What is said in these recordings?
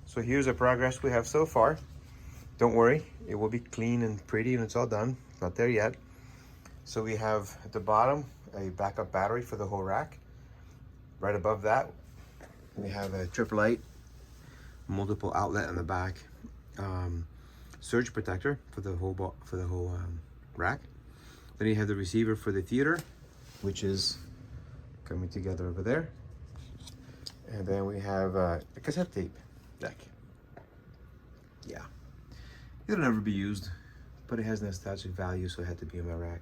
So here's the progress we have so far. Don't worry, it will be clean and pretty when it's all done. Not there yet. So we have at the bottom a backup battery for the whole rack. Right above that, we have a triple light, multiple outlet on the back, surge protector for the whole rack. Then you have the receiver for the theater, which is coming together over there. And then we have a cassette tape deck. Yeah, it'll never be used, but it has nostalgic value, so it had to be in my rack.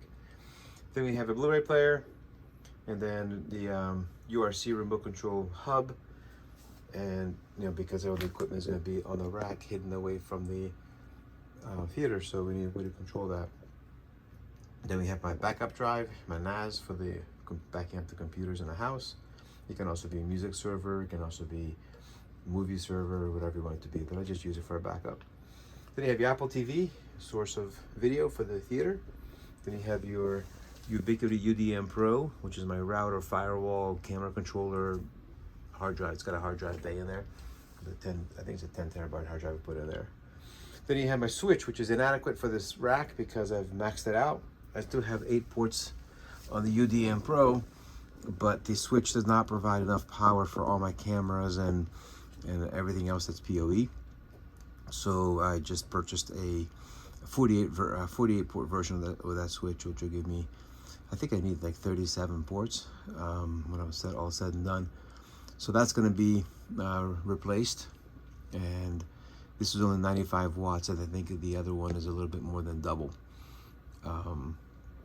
Then we have a Blu-ray player, and then the URC remote control hub, and because all the equipment is going to be on the rack, hidden away from the theater, so we need a way to control that. Then we have my backup drive, my NAS for the backing up the computers in the house. It can also be a music server, it can also be movie server, whatever you want it to be, but I just use it for a backup. Then you have your Apple TV, source of video for the theater. Then you have your Ubiquiti UDM Pro, which is my router, firewall, camera controller, hard drive. It's got a hard drive bay in there. I think it's a 10 terabyte hard drive I put in there. Then you have my switch, which is inadequate for this rack because I've maxed it out. I still have 8 ports on the UDM Pro, but the switch does not provide enough power for all my cameras and everything else that's PoE. So I just purchased a 48 port version of that switch, which will give me, I think I need like 37 ports when I'm all said and done. So that's going to be replaced, and this is only 95 watts, and I think the other one is a little bit more than double.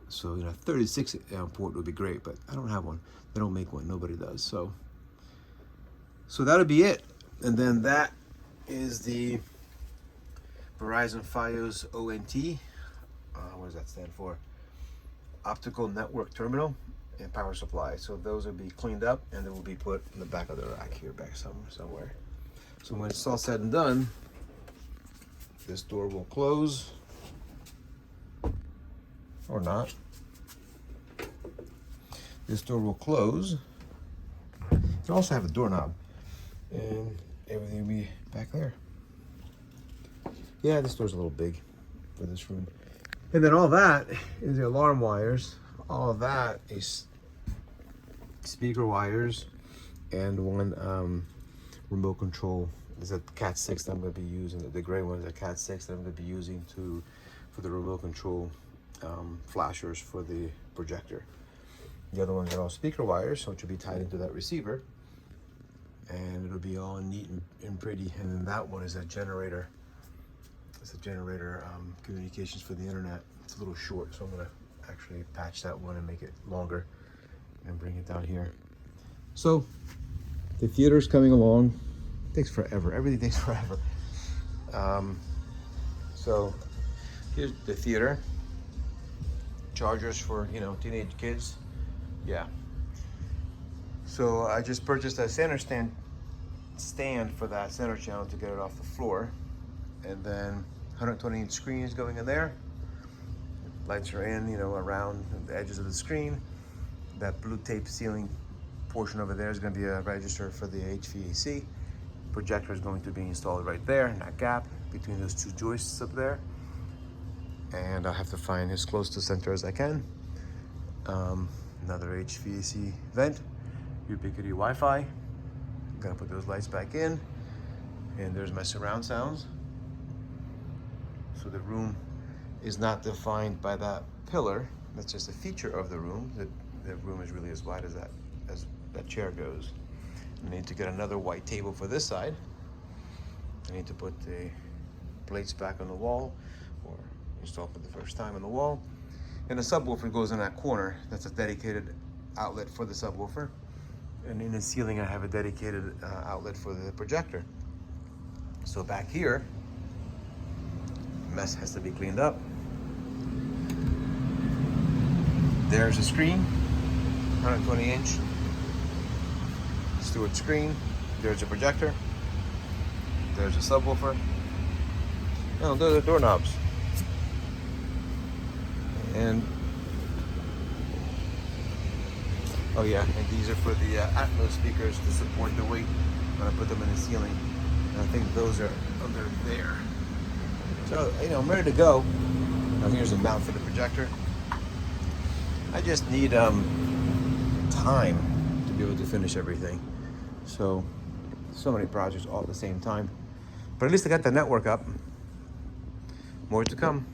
So 36 port would be great, but I don't have one. They don't make one. Nobody does. So that'll be it. And then that is the Verizon Fios ONT. What does that stand for? Optical Network Terminal and power supply. So those will be cleaned up and they will be put in the back of the rack here, back somewhere. So when it's all said and done, this door will close or not. This door will close. You also have a doorknob, and everything will be back there. Yeah, this door's a little big for this room. And then all that is the alarm wires. All of that is speaker wires, and one remote control is a Cat 6 that I'm going to be using. The gray one is a Cat 6 that I'm going to be using for the remote control flashers for the projector. The other ones are all speaker wires, which will be tied into that receiver, and it'll be all neat and pretty. And then that one is a generator. It's a generator communications for the internet. It's a little short, so I'm gonna actually patch that one and make it longer and bring it down here. So the theater's coming along. It takes forever. Everything takes forever. So here's the theater. Chargers for teenage kids. Yeah. So I just purchased a center stand for that center channel to get it off the floor, and then 120-inch screens going in there. Lights are in, around the edges of the screen. That blue tape ceiling portion over there is going to be a register for the HVAC. Projector is going to be installed right there in that gap between those two joists up there. And I have to find as close to center as I can. Another HVAC vent, Ubiquiti Wi-Fi. I'm gonna put those lights back in. And there's my surround sounds. So the room is not defined by that pillar. That's just a feature of the room. The room is really as wide as that chair goes. I need to get another white table for this side. I need to put the plates back on the wall, or install for the first time on the wall. And the subwoofer goes in that corner. That's a dedicated outlet for the subwoofer. And in the ceiling, I have a dedicated outlet for the projector. So back here, mess has to be cleaned up. There's a screen, 120-inch Stewart screen. There's a projector. There's a subwoofer. Oh, those are doorknobs. And oh yeah, and these are for the Atmos speakers to support the weight when I put them in the ceiling. I think those are under there. So, you know, I'm ready to go. Now here's a mount for the projector. I just need time to be able to finish everything. So many projects all at the same time. But at least I got the network up. More to come.